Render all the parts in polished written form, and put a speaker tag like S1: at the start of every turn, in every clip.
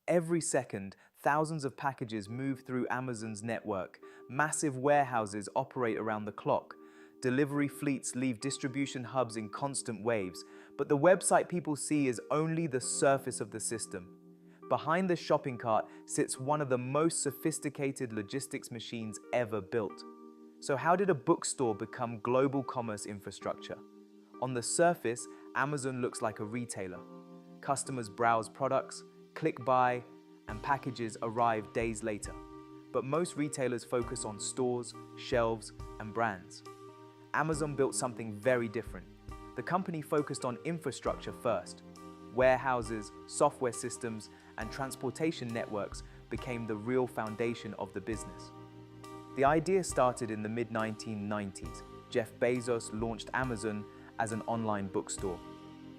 S1: Every second, thousands of packages move through Amazon's network. Massive warehouses operate around the clock. Delivery fleets leave distribution hubs in constant waves, but the website people see is only the surface of the system. Behind the shopping cart sits one of the most sophisticated logistics machines ever built. So how did a bookstore become global commerce infrastructure? On the surface, Amazon looks like a retailer. Customers browse products, click buy, and packages arrive days later. But most retailers focus on stores, shelves, and brands. Amazon built something very different. The company focused on infrastructure first. Warehouses, software systems, and transportation networks became the real foundation of the business. The idea started in the mid-1990s. Jeff Bezos launched Amazon as an online bookstore.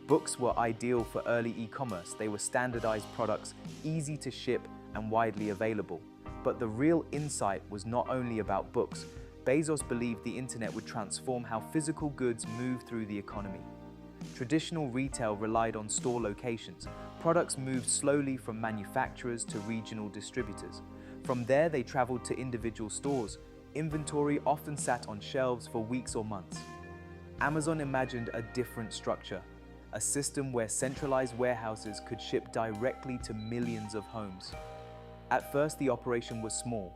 S1: Books were ideal for early e-commerce. They were standardized products, easy to ship and widely available. But the real insight was not only about books. Bezos believed the internet would transform how physical goods move through the economy. Traditional retail relied on store locations. Products moved slowly from manufacturers to regional distributors. From there, they traveled to individual stores. Inventory often sat on shelves for weeks or months. Amazon imagined a different structure, a system where centralized warehouses could ship directly to millions of homes. At first, the operation was small.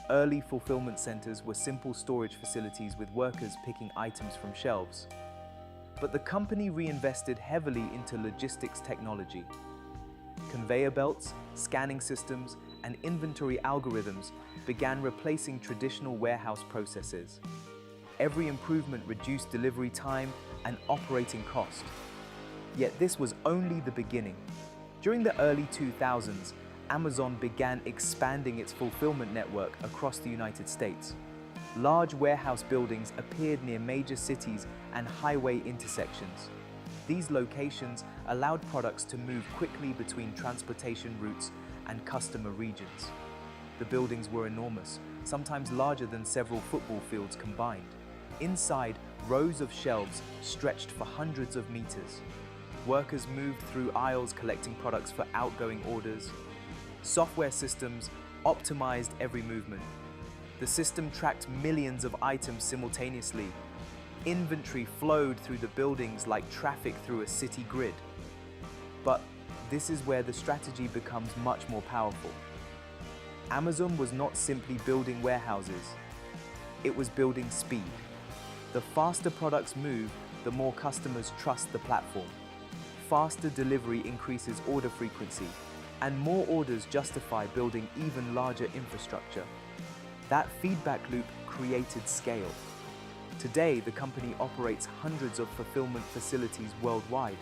S1: Early fulfillment centers were simple storage facilities with workers picking items from shelves. But the company reinvested heavily into logistics technology. Conveyor belts, scanning systems, and inventory algorithms began replacing traditional warehouse processes. Every improvement reduced delivery time and operating cost. Yet this was only the beginning. During the early 2000s, Amazon began expanding its fulfillment network across the United States. Large warehouse buildings appeared near major cities and highway intersections. These locations allowed products to move quickly between transportation routes and customer regions. The buildings were enormous, sometimes larger than several football fields combined. Inside, rows of shelves stretched for hundreds of meters. Workers moved through aisles collecting products for outgoing orders. Software systems optimized every movement. The system tracked millions of items simultaneously. Inventory flowed through the buildings like traffic through a city grid. But this is where the strategy becomes much more powerful. Amazon was not simply building warehouses. It was building speed. The faster products move, the more customers trust the platform. Faster delivery increases order frequency, and more orders justify building even larger infrastructure. That feedback loop created scale. Today, the company operates hundreds of fulfillment facilities worldwide.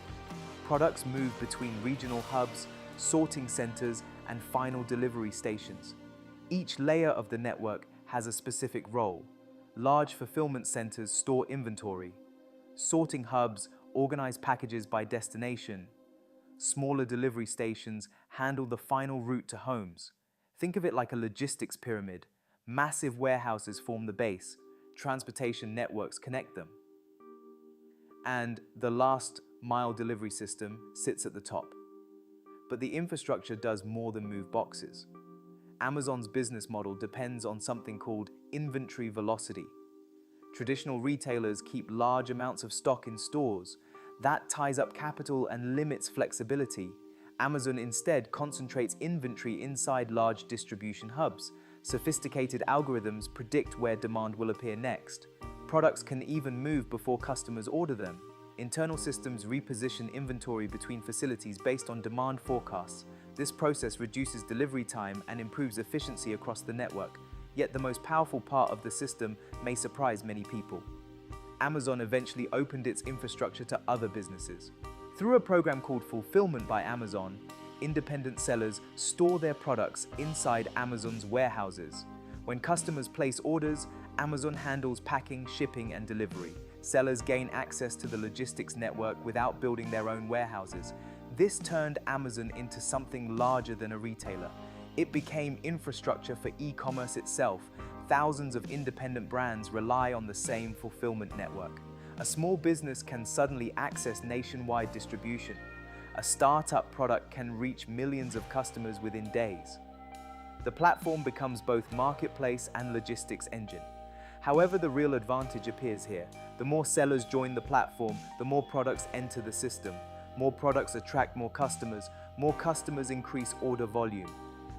S1: Products move between regional hubs, sorting centers, and final delivery stations. Each layer of the network has a specific role. Large fulfillment centers store inventory. Sorting hubs organize packages by destination. Smaller delivery stations handle the final route to homes. Think of it like a logistics pyramid. Massive warehouses form the base. Transportation networks connect them. And the last mile delivery system sits at the top. But the infrastructure does more than move boxes. Amazon's business model depends on something called inventory velocity. Traditional retailers keep large amounts of stock in stores. That ties up capital and limits flexibility. Amazon instead concentrates inventory inside large distribution hubs. Sophisticated algorithms predict where demand will appear next. Products can even move before customers order them. Internal systems reposition inventory between facilities based on demand forecasts. This process reduces delivery time and improves efficiency across the network. Yet the most powerful part of the system may surprise many people. Amazon eventually opened its infrastructure to other businesses. Through a program called Fulfillment by Amazon, independent sellers store their products inside Amazon's warehouses. When customers place orders, Amazon handles packing, shipping, and delivery. Sellers gain access to the logistics network without building their own warehouses. This turned Amazon into something larger than a retailer. It became infrastructure for e-commerce itself. Thousands of independent brands rely on the same fulfillment network. A small business can suddenly access nationwide distribution. A startup product can reach millions of customers within days. The platform becomes both marketplace and logistics engine. However, the real advantage appears here. The more sellers join the platform, the more products enter the system. More products attract more customers increase order volume,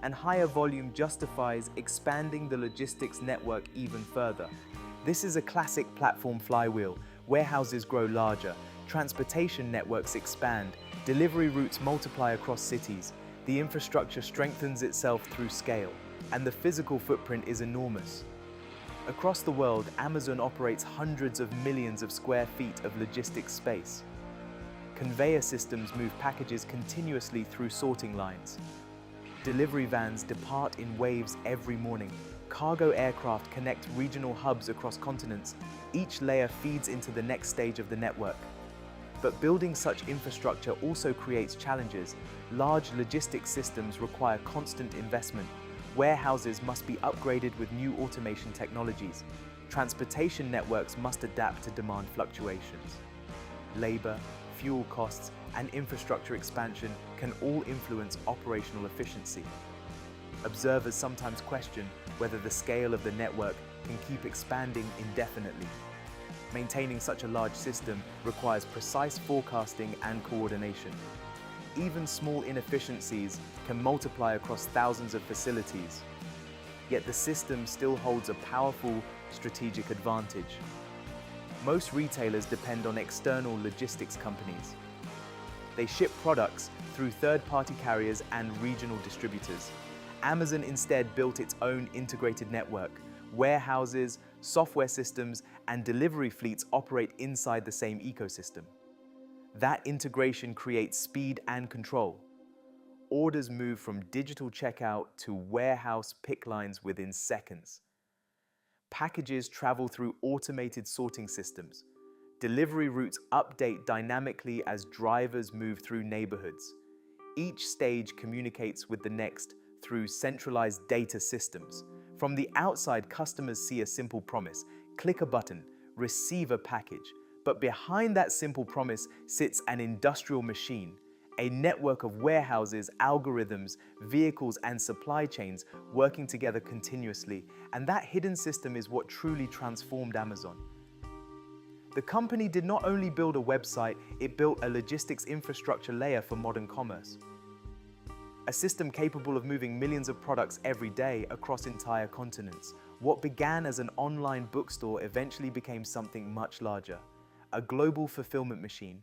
S1: and higher volume justifies expanding the logistics network even further. This is a classic platform flywheel. Warehouses grow larger, transportation networks expand, delivery routes multiply across cities, the infrastructure strengthens itself through scale, and the physical footprint is enormous. Across the world, Amazon operates hundreds of millions of square feet of logistics space. Conveyor systems move packages continuously through sorting lines. Delivery vans depart in waves every morning. Cargo aircraft connect regional hubs across continents. Each layer feeds into the next stage of the network. But building such infrastructure also creates challenges. Large logistics systems require constant investment. Warehouses must be upgraded with new automation technologies. Transportation networks must adapt to demand fluctuations. Labor, fuel costs, and infrastructure expansion can all influence operational efficiency. Observers sometimes question whether the scale of the network can keep expanding indefinitely. Maintaining such a large system requires precise forecasting and coordination. Even small inefficiencies can multiply across thousands of facilities. Yet the system still holds a powerful strategic advantage. Most retailers depend on external logistics companies. They ship products through third-party carriers and regional distributors. Amazon instead built its own integrated network. Warehouses, software systems, and delivery fleets operate inside the same ecosystem. That integration creates speed and control. Orders move from digital checkout to warehouse pick lines within seconds. Packages travel through automated sorting systems. Delivery routes update dynamically as drivers move through neighborhoods. Each stage communicates with the next through centralized data systems. From the outside, customers see a simple promise: click a button, receive a package. But behind that simple promise sits an industrial machine, a network of warehouses, algorithms, vehicles, and supply chains working together continuously. And that hidden system is what truly transformed Amazon. The company did not only build a website, it built a logistics infrastructure layer for modern commerce. A system capable of moving millions of products every day across entire continents. What began as an online bookstore eventually became something much larger. A global fulfillment machine,